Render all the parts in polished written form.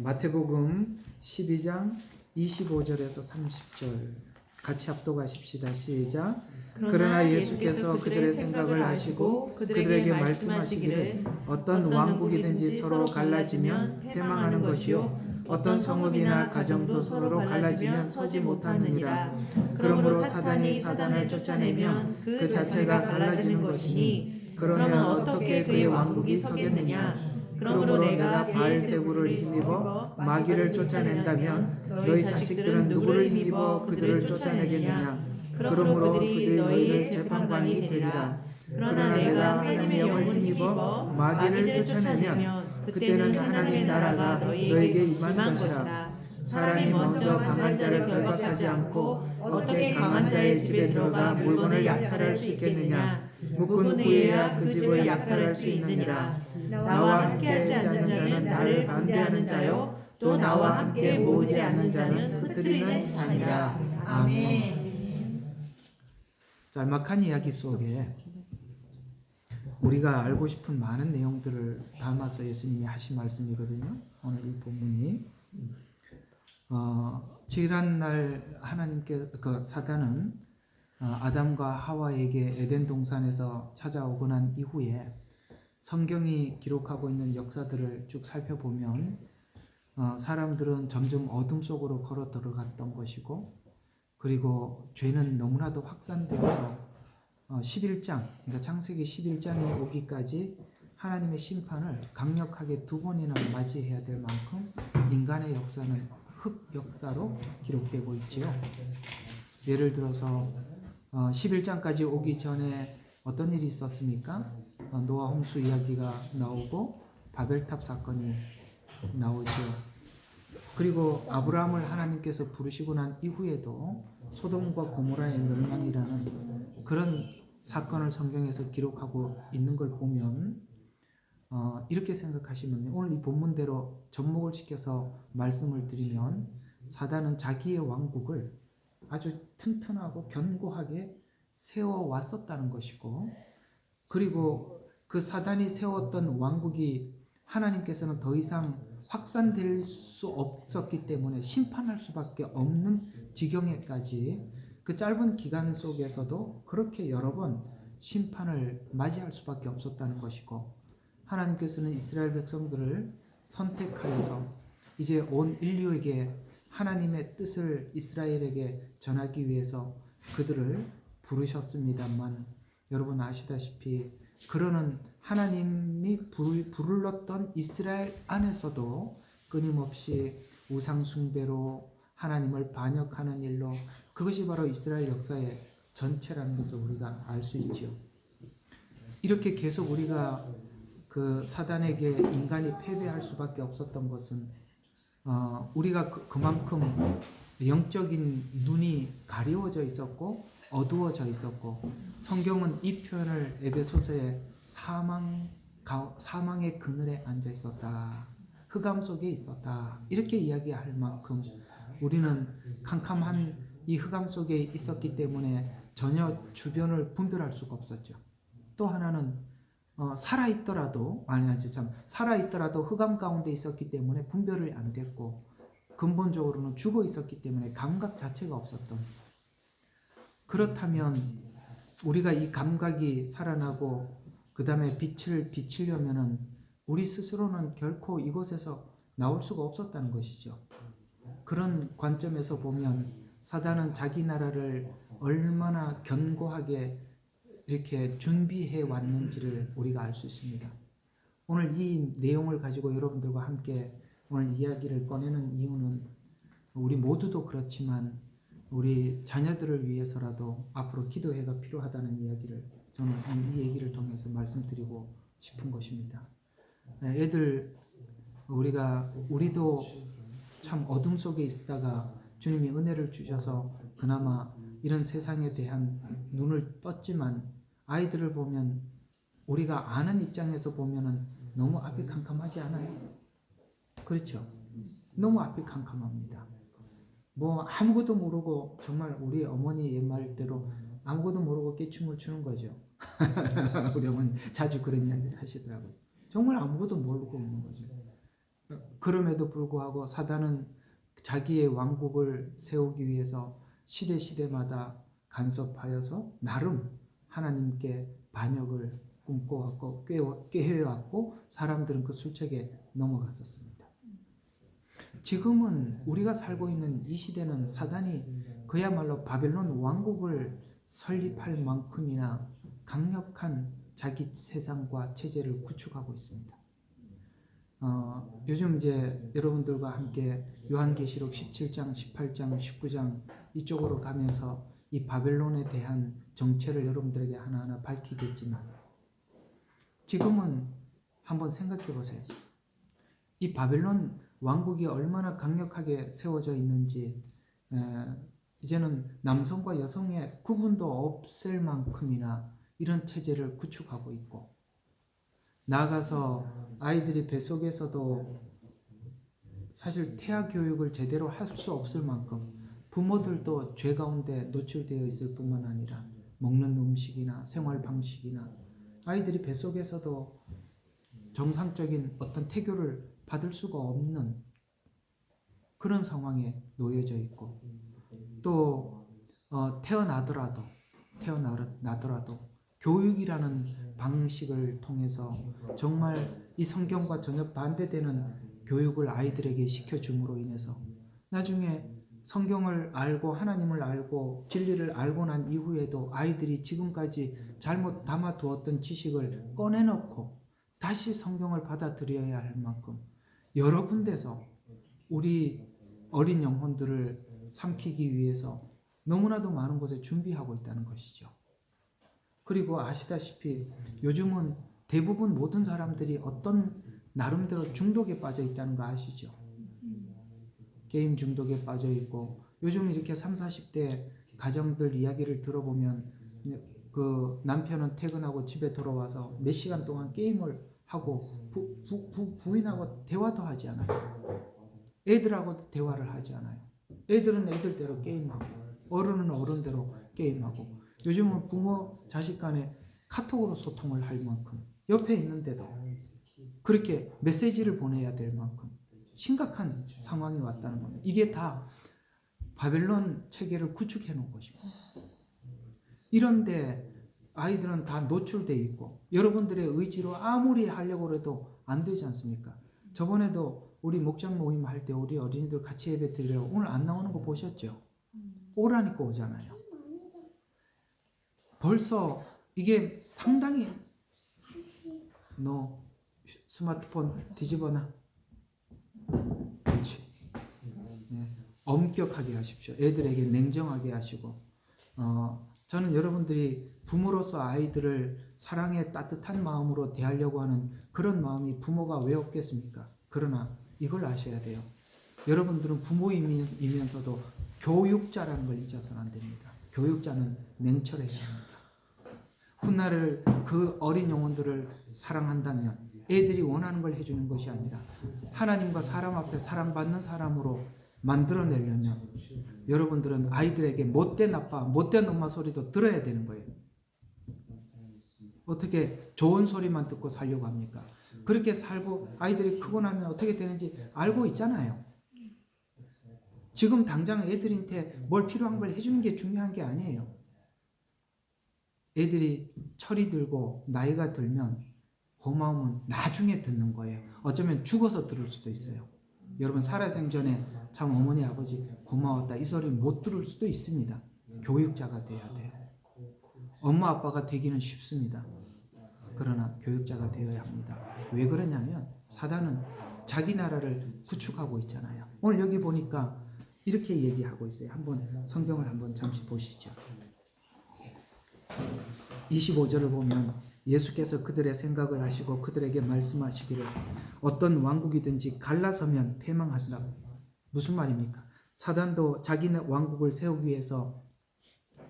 마태복음 12장 25절에서 30절 같이 합독하십시다. 시작. 그러나 예수께서 그들의 생각을 아시고 그들에게 말씀하시기를 어떤 왕국이든지 서로 갈라지면 패망하는 것이요 어떤 성읍이나 가정도 서로 갈라지면 서지 못하느니라. 그러므로 사단이 사단을 쫓아내면 그 자체가 갈라지는 것이니 그러면 어떻게 그의 왕국이 서겠느냐. 그러므로 내가 바알세불을 힘입어 마귀를 쫓아낸다면 너희 자식들은 누구를 힘입어 그들을 쫓아내겠느냐. 그러므로 그들이 너희의 재판관이 되리라. 그러나 내가 하나님의 영을 힘입어 마귀를 쫓아내면 그때는 하나님의 나라가 너희에게 임한 것이라. 사람이 먼저 강한 자를 결박하지 않고 어떻게 강한 자의 집에 들어가 물건을 약탈할 수 있겠느냐. 묶은 후에야 그 집을 약탈할 수 있느니라. 나와 함께하지 않는 자는 나를 반대하는 자요 또 나와 함께 모으지 않는 자는 흩뜨리는 자니라. 아멘. 짤막한 이야기 속에 우리가 알고 싶은 많은 내용들을 담아서 예수님이 하신 말씀이거든요. 오늘 이 본문이 지난 날 하나님께 사단은 아담과 하와에게 에덴 동산에서 찾아오고 난 이후에 성경이 기록하고 있는 역사들을 쭉 살펴보면 사람들은 점점 어둠 속으로 걸어 들어갔던 것이고, 그리고 죄는 너무나도 확산되어서 11장, 그러니까 창세기 11장에 오기까지 하나님의 심판을 강력하게 두 번이나 맞이해야 될 만큼 인간의 역사는 흑역사로 기록되고 있지요. 예를 들어서 11장까지 오기 전에 어떤 일이 있었습니까? 노아 홍수 이야기가 나오고 바벨탑 사건이 나오죠. 그리고 아브라함을 하나님께서 부르시고 난 이후에도 소돔과 고모라의 멸망이라는 그런 사건을 성경에서 기록하고 있는 걸 보면 이렇게 생각하시면 오늘 이 본문대로 접목을 시켜서 말씀을 드리면 사단은 자기의 왕국을 아주 튼튼하고 견고하게 세워왔었다는 것이고, 그리고 그 사단이 세웠던 왕국이 하나님께서는 더 이상 확산될 수 없었기 때문에 심판할 수밖에 없는 지경에까지 그 짧은 기간 속에서도 그렇게 여러 번 심판을 맞이할 수밖에 없었다는 것이고, 하나님께서는 이스라엘 백성들을 선택하여서 이제 온 인류에게 하나님의 뜻을 이스라엘에게 전하기 위해서 그들을 부르셨습니다만, 여러분 아시다시피 그러는 하나님이 불렀던 이스라엘 안에서도 끊임없이 우상 숭배로 하나님을 반역하는 일로, 그것이 바로 이스라엘 역사의 전체라는 것을 우리가 알 수 있지요. 이렇게 계속 우리가 그 사단에게 인간이 패배할 수밖에 없었던 것은 우리가 그만큼 영적인 눈이 가리워져 있었고 어두워져 있었고, 성경은 이 표현을 에베소서에 사망의 그늘에 앉아 있었다, 흑암 속에 있었다, 이렇게 이야기할 만큼 우리는 캄캄한 이 흑암 속에 있었기 때문에 전혀 주변을 분별할 수가 없었죠. 또 하나는 살아있더라도 흑암 가운데 있었기 때문에 분별이 안 됐고, 근본적으로는 죽어 있었기 때문에 감각 자체가 없었던. 그렇다면 우리가 이 감각이 살아나고 그 다음에 빛을 비추려면은 우리 스스로는 결코 이곳에서 나올 수가 없었다는 것이죠. 그런 관점에서 보면 사단은 자기 나라를 얼마나 견고하게 이렇게 준비해 왔는지를 우리가 알 수 있습니다. 오늘 이 내용을 가지고 여러분들과 함께 오늘 이야기를 꺼내는 이유는 우리 모두도 그렇지만 우리 자녀들을 위해서라도 앞으로 기도회가 필요하다는 이야기를 저는 오늘 이 얘기를 통해서 말씀드리고 싶은 것입니다. 애들 우리도 참 어둠 속에 있다가 주님이 은혜를 주셔서 그나마 이런 세상에 대한 눈을 떴지만, 아이들을 보면 우리가 아는 입장에서 보면은 너무 앞이 캄캄하지 않아요? 그렇죠? 너무 앞이 캄캄합니다. 뭐 아무것도 모르고, 정말 우리 어머니 옛말대로 아무것도 모르고 깨춤을 추는 거죠. 우리 어머니 자주 그런 이야기를 하시더라고요. 정말 아무것도 모르고 있는 거죠. 그럼에도 불구하고 사단은 자기의 왕국을 세우기 위해서 시대마다 간섭하여서 나름 하나님께 반역을 꿈꿔왔고 꾀해왔고 사람들은 그 술책에 넘어갔었습니다. 지금은 우리가 살고 있는 이 시대는 사단이 그야말로 바벨론 왕국을 설립할 만큼이나 강력한 자기 세상과 체제를 구축하고 있습니다. 요즘 이제 여러분들과 함께 요한계시록 17장, 18장, 19장 이쪽으로 가면서 이 바벨론에 대한 정체를 여러분들에게 하나하나 밝히겠지만 지금은 한번 생각해 보세요. 이 바벨론 왕국이 얼마나 강력하게 세워져 있는지 이제는 남성과 여성의 구분도 없을 만큼이나 이런 체제를 구축하고 있고 나아가서 아이들이 뱃속에서도 사실 태아 교육을 제대로 할 수 없을 만큼 부모들도 죄 가운데 노출되어 있을 뿐만 아니라 먹는 음식이나 생활 방식이나 아이들이 뱃속에서도 정상적인 어떤 태교를 받을 수가 없는 그런 상황에 놓여져 있고 또 태어나더라도 교육이라는 방식을 통해서 정말 이 성경과 전혀 반대되는 교육을 아이들에게 시켜줌으로 인해서 나중에 성경을 알고 하나님을 알고 진리를 알고 난 이후에도 아이들이 지금까지 잘못 담아두었던 지식을 꺼내놓고 다시 성경을 받아들여야 할 만큼 여러 군데서 우리 어린 영혼들을 삼키기 위해서 너무나도 많은 곳에 준비하고 있다는 것이죠. 그리고 아시다시피 요즘은 대부분 모든 사람들이 어떤 나름대로 중독에 빠져 있다는 거 아시죠? 게임 중독에 빠져 있고 요즘 이렇게 30, 40대 가정들 이야기를 들어보면 그 남편은 퇴근하고 집에 돌아와서 몇 시간 동안 게임을 하고 부인하고 대화도 하지 않아요. 애들하고도 대화를 하지 않아요. 애들은 애들대로 게임하고 어른은 어른대로 게임하고 요즘은 부모 자식 간에 카톡으로 소통을 할 만큼 옆에 있는데도 그렇게 메시지를 보내야 될 만큼 심각한 상황이 왔다는 겁니다. 이게 다 바벨론 체계를 구축해 놓은 것입니다. 이런데 아이들은 다 노출되어 있고 여러분들의 의지로 아무리 하려고 해도 안 되지 않습니까? 저번에도 우리 목장 모임 할 때 우리 어린이들 같이 예배 드리려고 오늘 안 나오는 거 보셨죠? 오라니까 오잖아요. 벌써 이게 상당히 너 스마트폰 뒤집어놔. 그렇지. 네. 엄격하게 하십시오. 애들에게 냉정하게 하시고 저는 여러분들이 부모로서 아이들을 사랑의 따뜻한 마음으로 대하려고 하는 그런 마음이 부모가 왜 없겠습니까? 그러나 이걸 아셔야 돼요. 여러분들은 부모이면서도 교육자라는 걸 잊어서는 안 됩니다. 교육자는 냉철해야 합니다. 훗날을 그 어린 영혼들을 사랑한다면 애들이 원하는 걸 해주는 것이 아니라 하나님과 사람 앞에 사랑받는 사람으로 만들어내려면 여러분들은 아이들에게 못된 아빠, 못된 엄마 소리도 들어야 되는 거예요. 어떻게 좋은 소리만 듣고 살려고 합니까? 그렇게 살고 아이들이 크고 나면 어떻게 되는지 알고 있잖아요. 지금 당장 애들한테 뭘 필요한 걸 해주는 게 중요한 게 아니에요. 애들이 철이 들고 나이가 들면 고마움은 나중에 듣는 거예요. 어쩌면 죽어서 들을 수도 있어요. 여러분 살아생전에 참 어머니 아버지 고마웠다 이 소리 못 들을 수도 있습니다. 교육자가 돼야 돼요. 엄마 아빠가 되기는 쉽습니다. 그러나 교육자가 되어야 합니다. 왜 그러냐면 사단은 자기 나라를 구축하고 있잖아요. 오늘 여기 보니까 이렇게 얘기하고 있어요. 한번 성경을 한번 잠시 보시죠. 25절을 보면 예수께서 그들의 생각을 하시고 그들에게 말씀하시기를 어떤 왕국이든지 갈라서면 패망한다. 무슨 말입니까? 사단도 자기네 왕국을 세우기 위해서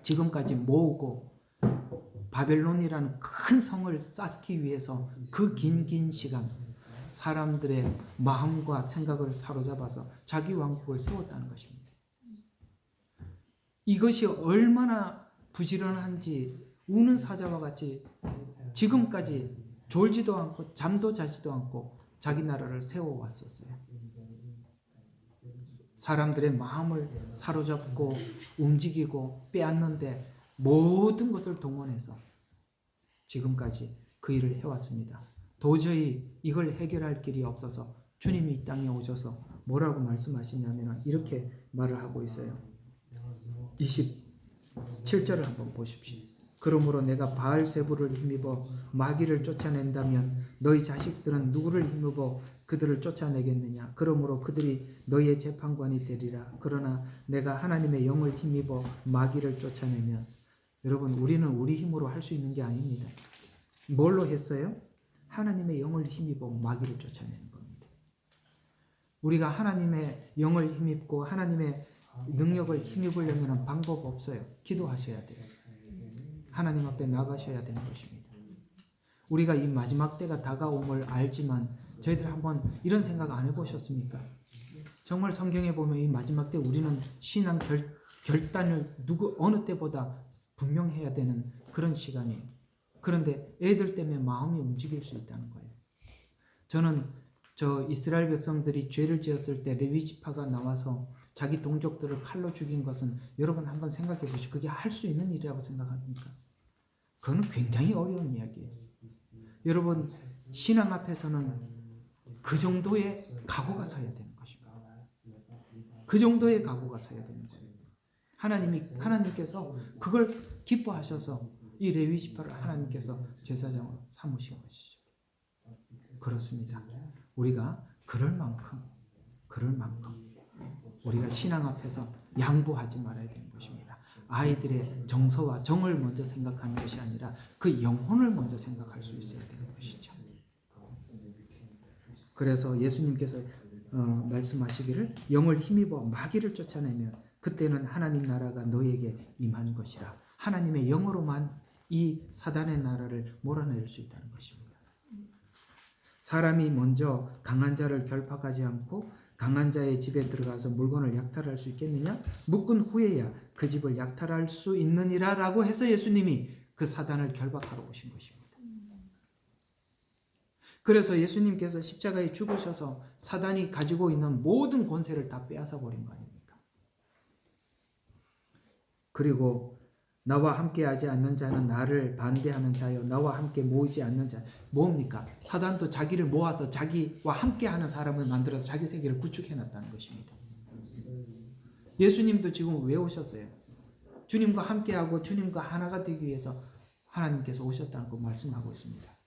지금까지 모으고 바벨론이라는 큰 성을 쌓기 위해서 그 긴 시간 사람들의 마음과 생각을 사로잡아서 자기 왕국을 세웠다는 것입니다. 이것이 얼마나 부지런한지 우는 사자와 같이 지금까지 졸지도 않고 잠도 자지도 않고 자기 나라를 세워왔었어요. 사람들의 마음을 사로잡고 움직이고 빼앗는데 모든 것을 동원해서 지금까지 그 일을 해왔습니다. 도저히 이걸 해결할 길이 없어서 주님이 이 땅에 오셔서 뭐라고 말씀하시냐면 이렇게 말을 하고 있어요. 27절을 한번 보십시오. 그러므로 내가 바알세부를 힘입어 마귀를 쫓아낸다면 너희 자식들은 누구를 힘입어 그들을 쫓아내겠느냐. 그러므로 그들이 너희의 재판관이 되리라. 그러나 내가 하나님의 영을 힘입어 마귀를 쫓아내면, 여러분, 우리는 우리 힘으로 할 수 있는 게 아닙니다. 뭘로 했어요? 하나님의 영을 힘입어 마귀를 쫓아내는 겁니다. 우리가 하나님의 영을 힘입고 하나님의 능력을 힘입으려면 방법 없어요. 기도하셔야 돼요. 하나님 앞에 나가셔야 되는 것입니다. 우리가 이 마지막 때가 다가옴을 알지만 저희들 한번 이런 생각 안 해보셨습니까? 정말 성경에 보면 이 마지막 때 우리는 신앙 결단을 어느 때보다 분명해야 되는 그런 시간이에요. 그런데 애들 때문에 마음이 움직일 수 있다는 거예요. 저는 저 이스라엘 백성들이 죄를 지었을 때 레위 지파가 나와서 자기 동족들을 칼로 죽인 것은 여러분 한번 생각해 보시죠. 그게 할 수 있는 일이라고 생각합니까? 그거는 굉장히 어려운 이야기예요. 여러분, 신앙 앞에서는 그 정도의 각오가 서야 되는 것입니다. 그 정도의 각오가 서야 되는 거예요. 하나님께서 그걸 기뻐하셔서 이 레위 지파를 하나님께서 제사장으로 삼으신 것이죠. 그렇습니다. 우리가 그럴 만큼 우리가 신앙 앞에서 양보하지 말아야 되는 것입니다. 아이들의 정서와 정을 먼저 생각하는 것이 아니라 그 영혼을 먼저 생각할 수 있어야 되는 것이죠. 그래서 예수님께서 말씀하시기를 영을 힘입어 마귀를 쫓아내면 그때는 하나님 나라가 너희에게 임한 것이라. 하나님의 영으로만 이 사단의 나라를 몰아낼 수 있다는 것입니다. 사람이 먼저 강한 자를 결박하지 않고 강한 자의 집에 들어가서 물건을 약탈할 수 있겠느냐? 묶은 후에야 그 집을 약탈할 수 있느니라 라고 해서 예수님이 그 사단을 결박하러 오신 것입니다. 그래서 예수님께서 십자가에 죽으셔서 사단이 가지고 있는 모든 권세를 다 빼앗아 버린 거 아닙니까? 그리고 나와 함께하지 않는 자는 나를 반대하는 자요, 나와 함께 모이지 않는 자. 뭡니까? 사단도 자기를 모아서 자기와 함께하는 사람을 만들어서 자기 세계를 구축해놨다는 것입니다. 예수님도 지금 왜 오셨어요? 주님과 함께하고 주님과 하나가 되기 위해서 하나님께서 오셨다는 거 말씀하고 있습니다.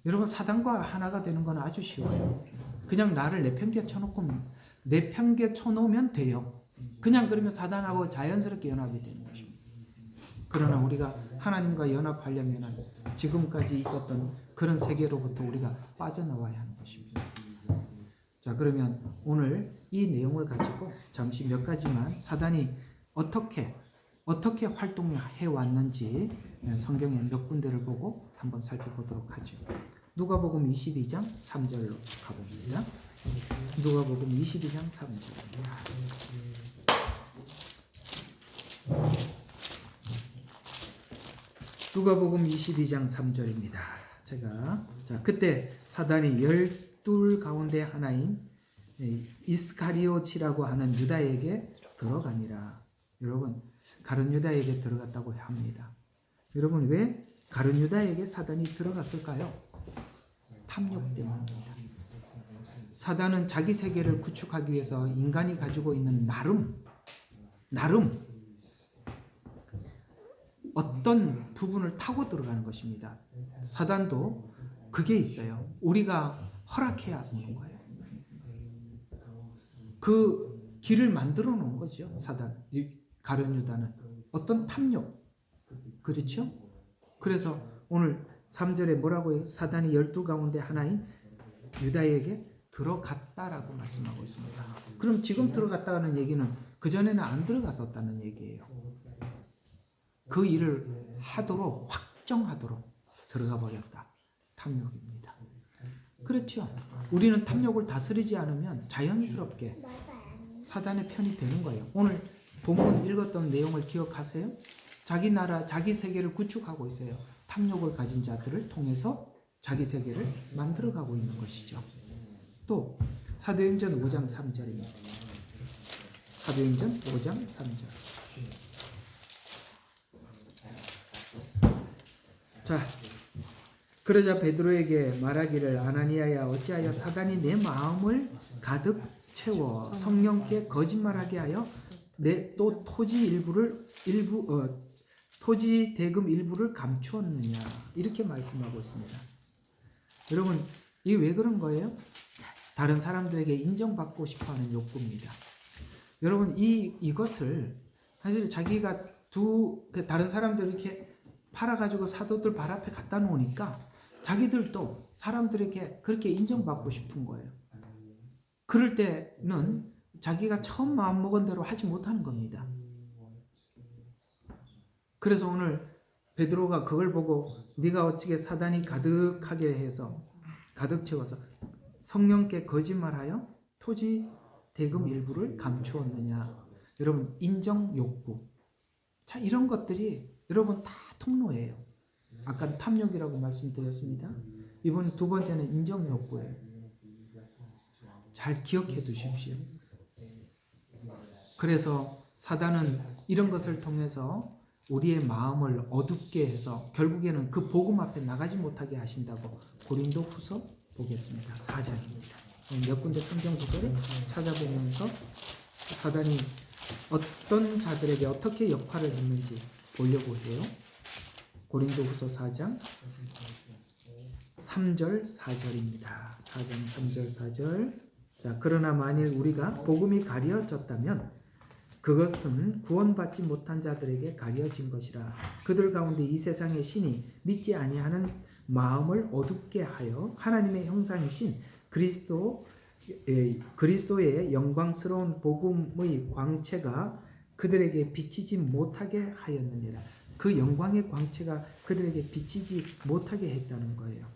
여러분, 사단과 하나가 되는 건 아주 쉬워요. 그냥 나를 내팽개쳐놓으면 돼요. 그냥 그러면 사단하고 자연스럽게 연합이 되는 것입니다. 그러나 우리가 하나님과 연합하려면 지금까지 있었던 그런 세계로부터 우리가 빠져나와야 하는 것입니다. 자, 그러면 오늘 이 내용을 가지고 잠시 몇 가지만 사단이 어떻게 활동해 왔는지 성경의 몇 군데를 보고 한번 살펴보도록 하죠. 누가복음 22장 3절로 가봅니다. 누가복음 22장 3절. 누가복음 22장 3절입니다. 그때 사단이 12 가운데 하나인 이스카리옷이라고 하는 유다에게 들어가니라. 여러분, 가룟 유다에게 들어갔다고 합니다. 여러분, 왜 가룟 유다에게 사단이 들어갔을까요? 탐욕 때문입니다. 사단은 자기 세계를 구축하기 위해서 인간이 가지고 있는 나름 어떤 부분을 타고 들어가는 것입니다. 사단도 그게 있어요. 우리가 허락해야 하는 거예요. 그 길을 만들어 놓은 거죠. 가룟 유다는 어떤 탐욕, 그렇죠? 그래서 오늘 3절에 뭐라고 해요? 사단이 12 가운데 하나인 유다에게 들어갔다라고 말씀하고 있습니다. 그럼 지금 들어갔다는 얘기는 그전에는 안 들어갔었다는 얘기예요. 그 일을 하도록 확정하도록 들어가 버렸다. 탐욕입니다. 그렇죠. 우리는 탐욕을 다스리지 않으면 자연스럽게 사단의 편이 되는 거예요. 오늘 본문 읽었던 내용을 기억하세요? 자기 나라, 자기 세계를 구축하고 있어요. 탐욕을 가진 자들을 통해서 자기 세계를 만들어가고 있는 것이죠. 또 사도행전 5장 3절입니다. 사도행전 5장 3절. 자, 그러자 베드로에게 말하기를 아나니아야 어찌하여 사단이 내 마음을 가득 채워 성령께 거짓말하게 하여 내 또 토지 대금 일부를 감추었느냐 이렇게 말씀하고 있습니다. 여러분 이게 왜 그런 거예요? 다른 사람들에게 인정받고 싶어하는 욕구입니다. 여러분 이것을 사실 자기가 다른 사람들 이렇게 팔아가지고 사도들 발 앞에 갖다 놓으니까 자기들도 사람들에게 그렇게 인정받고 싶은 거예요. 그럴 때는 자기가 처음 마음먹은 대로 하지 못하는 겁니다. 그래서 오늘 베드로가 그걸 보고 네가 어찌게 사단이 가득하게 해서 가득 채워서 성령께 거짓말하여 토지 대금 일부를 감추었느냐. 여러분 인정 욕구. 자 이런 것들이 여러분 다 통로예요. 아까 탐욕이라고 말씀드렸습니다. 이번 두 번째는 인정 욕구예요. 잘 기억해 두십시오. 그래서 사단은 이런 것을 통해서 우리의 마음을 어둡게 해서 결국에는 그 복음 앞에 나가지 못하게 하신다고 고린도후서 보겠습니다. 4장입니다. 몇 군데 성경 구절을 찾아보면서 사단이 어떤 자들에게 어떻게 역할을 했는지 보려고 해요. 고린도후서 4장 3절 4절입니다. 4장 3절 4절. 자, 그러나 만일 우리가 복음이 가려졌다면 그것은 구원받지 못한 자들에게 가려진 것이라. 그들 가운데 이 세상의 신이 믿지 아니하는 마음을 어둡게 하여 하나님의 형상이신 그리스도의 영광스러운 복음의 광채가 그들에게 비치지 못하게 하였느니라. 그 영광의 광채가 그들에게 비치지 못하게 했다는 거예요.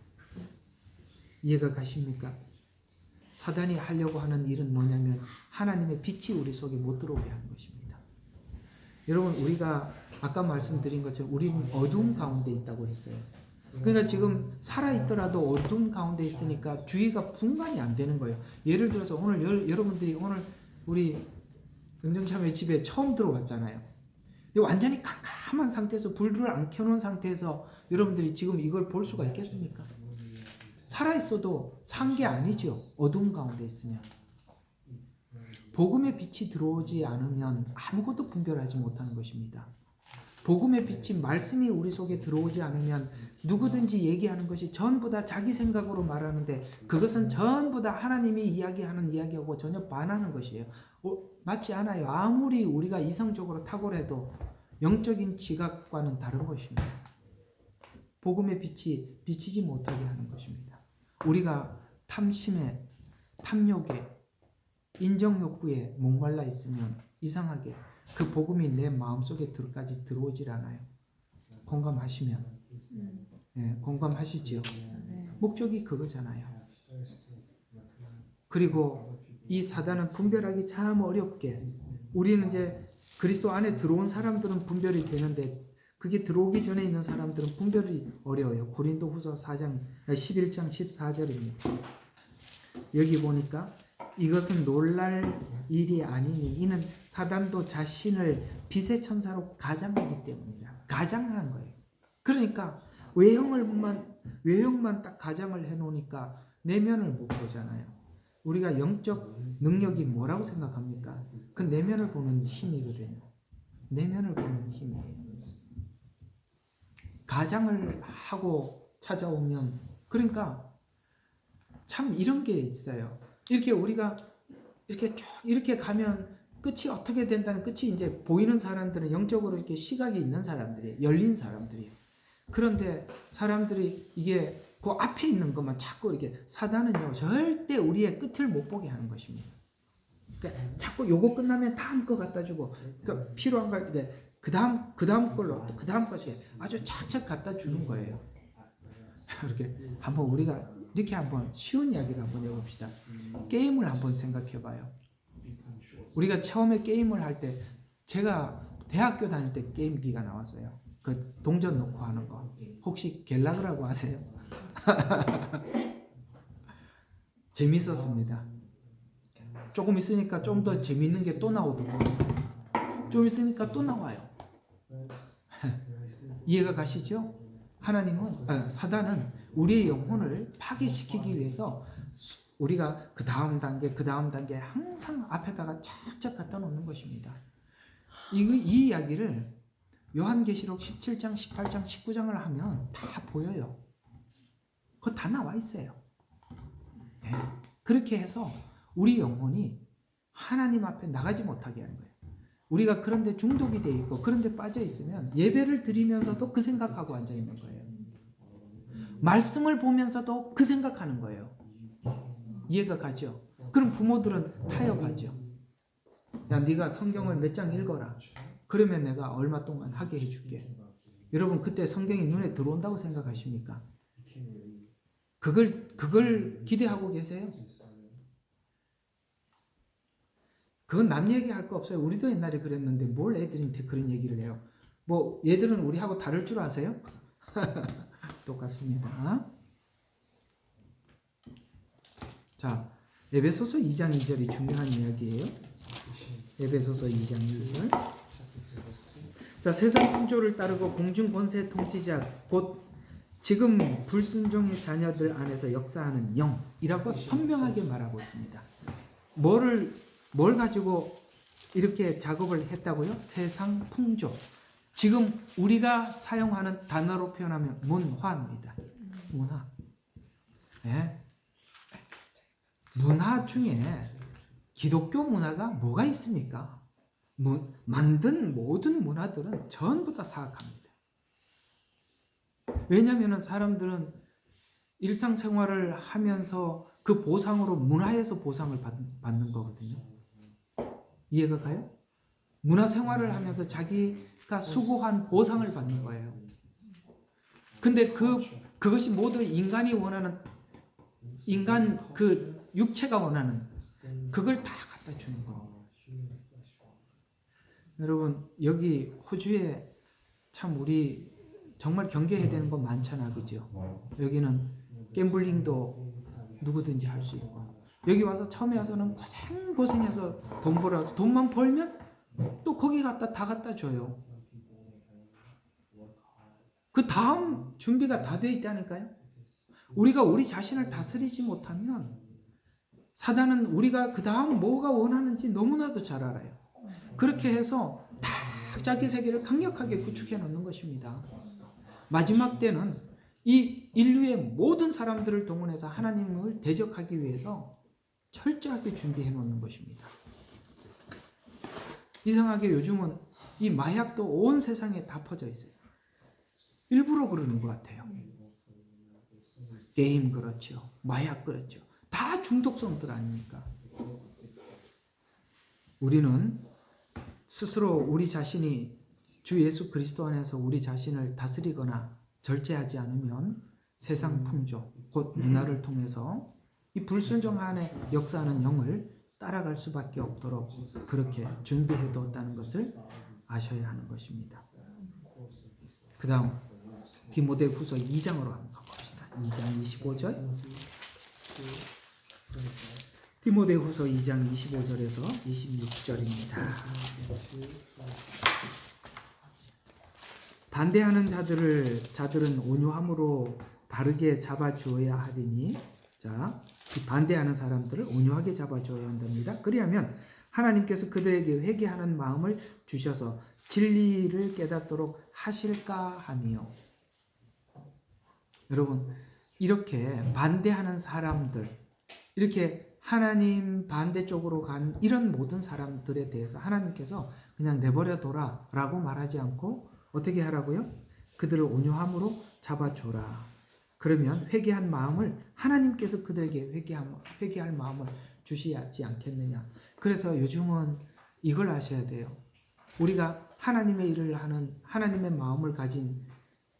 이해가 가십니까? 사단이 하려고 하는 일은 뭐냐면 하나님의 빛이 우리 속에 못 들어오게 하는 것입니다. 여러분 우리가 아까 말씀드린 것처럼 우리는 어두움 가운데 있다고 했어요. 그러니까 지금 살아있더라도 어두움 가운데 있으니까 주의가 분간이 안 되는 거예요. 예를 들어서 오늘 여러분들이 오늘 우리 은정참의 집에 처음 들어왔잖아요. 완전히 캄캄한 상태에서 불을 안 켜놓은 상태에서 여러분들이 지금 이걸 볼 수가 있겠습니까? 살아있어도 산 게 아니죠. 어두움 가운데 있으면. 복음의 빛이 들어오지 않으면 아무것도 분별하지 못하는 것입니다. 복음의 빛이 말씀이 우리 속에 들어오지 않으면 누구든지 얘기하는 것이 전부 다 자기 생각으로 말하는데 그것은 전부 다 하나님이 이야기하는 이야기하고 전혀 반하는 것이에요. 맞지 않아요. 아무리 우리가 이성적으로 탁월해도 영적인 지각과는 다른 것입니다. 복음의 빛이 비치지 못하게 하는 것입니다. 우리가 탐심에, 탐욕에, 인정욕구에 목말라 있으면 이상하게 그 복음이 내 마음속에까지 들어오질 않아요. 공감하시면 공감하시죠? 목적이 그거잖아요. 그리고 이 사단은 분별하기 참 어렵게 우리는 이제 그리스도 안에 들어온 사람들은 분별이 되는데 그게 들어오기 전에 있는 사람들은 분별이 어려워요. 고린도후서 11장 14절입니다. 여기 보니까 이것은 놀랄 일이 아니니 이는 사단도 자신을 빛의 천사로 가장하기 때문이다. 가장한 거예요. 그러니까 외형만 딱 가장을 해놓으니까 내면을 못 보잖아요. 우리가 영적 능력이 뭐라고 생각합니까? 그 내면을 보는 힘이거든요. 내면을 보는 힘이에요. 가장을 하고 찾아오면 그러니까 참 이런 게 있어요. 이렇게 우리가 이렇게 가면 끝이 어떻게 된다는 끝이 이제 보이는 사람들은 영적으로 이렇게 시각이 있는 사람들이에요. 열린 사람들이에요. 그런데 사람들이 이게 그 앞에 있는 것만 자꾸 이렇게 사단은요 절대 우리의 끝을 못 보게 하는 것입니다. 그러니까 자꾸 요거 끝나면 다음 거 갖다 주고 그러니까 필요한 걸 그 다음 걸로 또 그 다음 것이 아주 착착 갖다 주는 거예요. 이렇게 한번 우리가 이렇게 한번 쉬운 이야기를 한번 해봅시다. 게임을 한번 생각해봐요. 우리가 처음에 게임을 할 때 제가 대학교 다닐 때 게임기가 나왔어요. 그 동전 놓고 하는 거. 혹시 갤라그라고 아세요? 재밌었습니다. 조금 있으니까 좀 더 재밌는 게 또 나오더라고요. 좀 있으니까 또 나와요. 이해가 가시죠? 사단은 우리의 영혼을 파괴시키기 위해서 우리가 그 다음 단계 항상 앞에다가 쫙쫙 갖다 놓는 것입니다. 이 이야기를 요한계시록 17장, 18장, 19장을 하면 다 보여요. 그거 다 나와 있어요. 네. 그렇게 해서 우리 영혼이 하나님 앞에 나가지 못하게 하는 거예요. 우리가 그런데 중독이 돼 있고 그런데 빠져 있으면 예배를 드리면서도 그 생각하고 앉아 있는 거예요. 말씀을 보면서도 그 생각하는 거예요. 이해가 가죠? 그럼 부모들은 타협하죠. 야, 네가 성경을 몇 장 읽어라. 그러면 내가 얼마 동안 하게 해줄게. 여러분 그때 성경이 눈에 들어온다고 생각하십니까? 그걸 기대하고 계세요? 그건 남 얘기할 거 없어요. 우리도 옛날에 그랬는데 뭘 애들한테 그런 얘기를 해요. 뭐 얘들은 우리하고 다를 줄 아세요? 똑같습니다. 자, 에베소서 2장 2절이 중요한 이야기예요. 에베소서 2장 2절. 자, 세상 풍조를 따르고 공중 권세 통치자 곧 지금 불순종의 자녀들 안에서 역사하는 영이라고 선명하게 말하고 있습니다. 뭘 가지고 이렇게 작업을 했다고요? 세상 풍조. 지금 우리가 사용하는 단어로 표현하면 문화입니다. 문화. 네. 문화 중에 기독교 문화가 뭐가 있습니까? 만든 모든 문화들은 전부 다 사악합니다. 왜냐하면 사람들은 일상생활을 하면서 그 보상으로 문화에서 보상을 받는 거거든요. 이해가 가요? 문화생활을 하면서 자기가 수고한 보상을 받는 거예요. 근데 그것이 모두 인간이 원하는, 인간 그 육체가 원하는 그걸 다 갖다 주는 거예요. 여러분 여기 호주에 참 우리 정말 경계해야 되는 거 많잖아, 그죠? 여기는 갬블링도 누구든지 할 수 있고, 여기 와서 처음에 와서는 고생해서 돈 벌어, 돈만 벌면 또 거기 다 갖다 줘요. 그 다음 준비가 다 돼 있다니까요. 우리가 우리 자신을 다스리지 못하면 사단은 우리가 그 다음 뭐가 원하는지 너무나도 잘 알아요. 그렇게 해서 다 자기 세계를 강력하게 구축해 놓는 것입니다. 마지막 때는 이 인류의 모든 사람들을 동원해서 하나님을 대적하기 위해서 철저하게 준비해 놓는 것입니다. 이상하게 요즘은 이 마약도 온 세상에 다 퍼져 있어요. 일부러 그러는 것 같아요. 게임 그렇죠. 마약 그렇죠. 다 중독성들 아닙니까? 우리는 스스로 우리 자신이 주 예수 그리스도 안에서 우리 자신을 다스리거나 절제하지 않으면 세상 풍조, 곧 문화를 통해서 이 불순종 안에 역사하는 영을 따라갈 수밖에 없도록 그렇게 준비해 두었다는 것을 아셔야 하는 것입니다. 그 다음 디모데후서 2장으로 한번 가봅시다. 2장 25절. 디모데후서 2장 25절에서 26절입니다. 반대하는 자들은 온유함으로 바르게 잡아주어야 하리니, 자, 반대하는 사람들을 온유하게 잡아줘야 한답니다. 그리하면 하나님께서 그들에게 회개하는 마음을 주셔서 진리를 깨닫도록 하실까 하며. 여러분, 이렇게 반대하는 사람들, 이렇게 하나님 반대쪽으로 간 이런 모든 사람들에 대해서 하나님께서 그냥 내버려둬라 라고 말하지 않고 어떻게 하라고요? 그들을 온유함으로 잡아줘라. 그러면 회개한 마음을 하나님께서 그들에게 회개할 마음을 주시지 않겠느냐. 그래서 요즘은 이걸 아셔야 돼요. 우리가 하나님의 일을 하는 하나님의 마음을 가진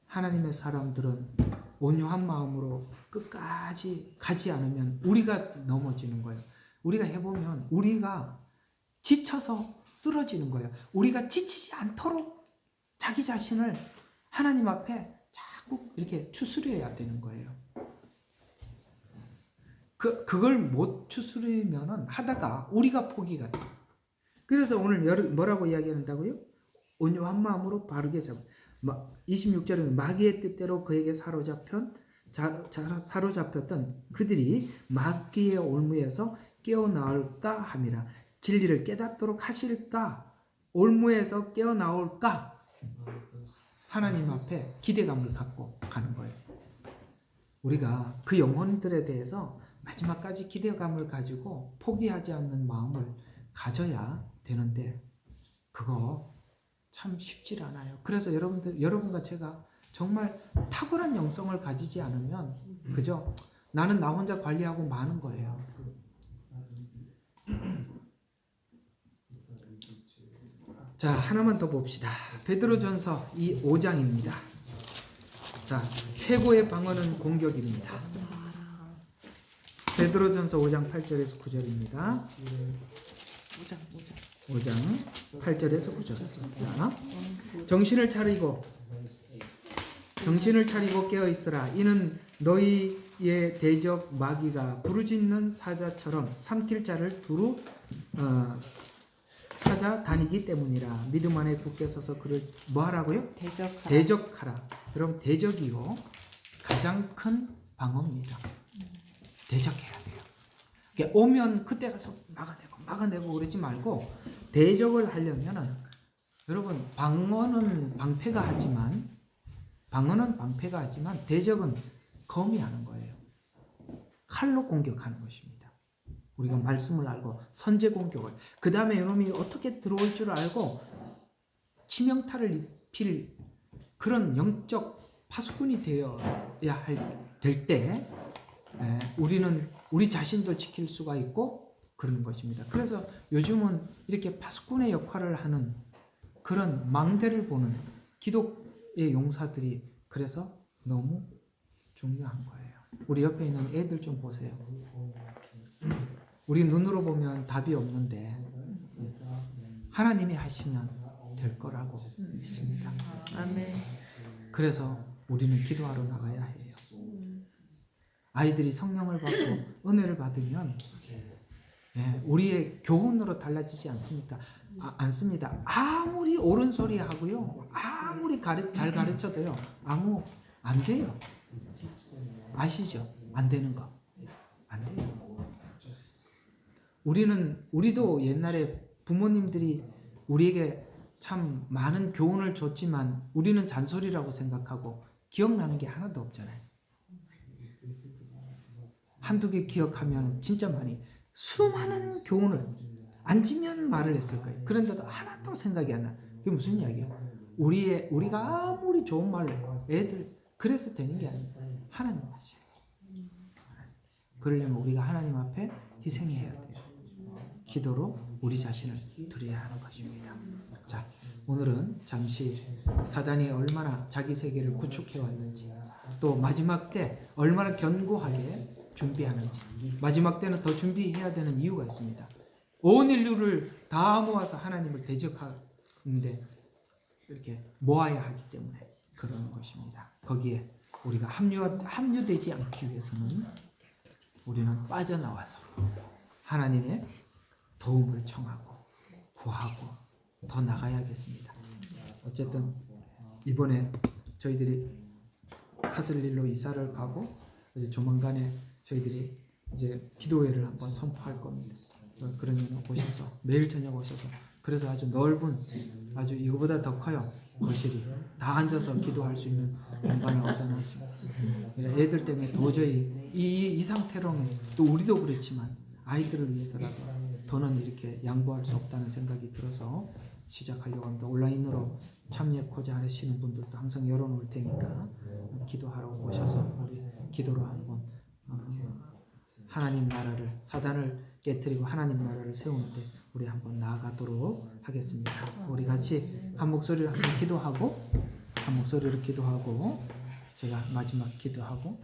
하나님의 사람들은 온유한 마음으로 끝까지 가지 않으면 우리가 넘어지는 거예요. 우리가 해보면 우리가 지쳐서 쓰러지는 거예요. 우리가 지치지 않도록 자기 자신을 하나님 앞에 꼭 이렇게 추스려야 되는 거예요. 그걸 못 추스리면은 하다가 우리가 포기가 돼. 그래서 오늘 뭐라고 이야기한다고요? 온유한 마음으로 바르게 잡아. 26절에는 마귀의 뜻대로 그에게 사로잡혔던 그들이 마귀의 올무에서 깨어나올까 함이라. 진리를 깨닫도록 하실까? 올무에서 깨어나올까? 하나님 앞에 기대감을 갖고 가는 거예요. 우리가 그 영혼들에 대해서 마지막까지 기대감을 가지고 포기하지 않는 마음을 가져야 되는데 그거 참 쉽지 않아요. 그래서 여러분과 제가 정말 탁월한 영성을 가지지 않으면 그죠? 나는 나 혼자 관리하고 마는 거예요. 자, 하나만 더 봅시다. 베드로전서 이 5장입니다. 자, 최고의 방어는 공격입니다. 베드로전서 5장 8절에서 9절입니다. 5장 8절에서 9절. 자, 정신을 차리고 깨어 있으라. 이는 너희의 대적 마귀가 부르짖는 사자처럼 삼킬 자를 두루 찾아다니기 때문이라. 믿음 안에 굳게 서서 그를 뭐 하라고요? 대적하라. 여러분, 대적이요 가장 큰 방어입니다. 대적해야 돼요. 그러니까 오면 그때 가서 막아내고 그러지 말고 대적을 하려면은 여러분 방어는 방패가 하지만 대적은 검이 하는 거예요. 칼로 공격하는 것입니다. 우리가 말씀을 알고 선제 공격을 그 다음에 이놈이 어떻게 들어올 줄 알고 치명타를 입힐 그런 영적 파수꾼이 되어야 될 때 우리는 우리 자신도 지킬 수가 있고 그러는 것입니다. 그래서 요즘은 이렇게 파수꾼의 역할을 하는 그런 망대를 보는 기독의 용사들이 그래서 너무 중요한 거예요. 우리 옆에 있는 애들 좀 보세요. 우리 눈으로 보면 답이 없는데 하나님이 하시면 될 거라고 믿습니다. 아멘. 그래서 우리는 기도하러 나가야 해요. 아이들이 성령을 받고 은혜를 받으면 우리의 교훈으로 달라지지 않습니까? 않습니다. 아무리 옳은 소리 하고요, 아무리 잘 가르쳐도요, 안 돼요. 아시죠? 안 되는 거. 안 돼요. 우리도 옛날에 부모님들이 우리에게 참 많은 교훈을 줬지만 우리는 잔소리라고 생각하고 기억나는 게 하나도 없잖아요. 한두 개 기억하면 진짜 많이 수많은 교훈을 앉으면 말을 했을 거예요. 그런데도 하나도 생각이 안 나. 그게 무슨 이야기야? 우리가 아무리 좋은 말로 애들 그래서 되는 게 아니에요. 하나님 하셔요. 그러려면 우리가 하나님 앞에 희생해야 돼요. 기도로 우리 자신을 드려야 하는 것입니다. 자, 오늘은 잠시 사단이 얼마나 자기 세계를 구축해 왔는지, 또 마지막 때 얼마나 견고하게 준비하는지, 마지막 때는 더 준비해야 되는 이유가 있습니다. 온 인류를 다 모아서 하나님을 대적하는데 이렇게 모아야 하기 때문에 그러는 것입니다. 거기에 우리가 합류되지 않기 위해서는 우리는 빠져나와서 하나님의 도움을 청하고 구하고 더 나가야겠습니다. 어쨌든 이번에 저희들이 카슬릴로 이사를 가고 이제 조만간에 저희들이 이제 기도회를 한번 선포할 겁니다. 그러면 오셔서 매일 저녁 오셔서 그래서 아주 넓은 아주 이거보다 더 커요. 거실이 다 앉아서 기도할 수 있는 공간을 얻어놨습니다. 애들 때문에 도저히 이 상태로는 또 우리도 그렇지만 아이들을 위해서라도 더는 이렇게 양보할 수 없다는 생각이 들어서 시작하려고 합니다. 온라인으로 참여하고자 하시는 분들도 항상 열어놓을 테니까 기도하러 오셔서 우리 기도로 한번 하나님 나라를 사단을 깨뜨리고 하나님 나라를 세우는데 우리 한번 나아가도록 하겠습니다. 우리 같이 한 목소리로 한번 기도하고 제가 마지막 기도하고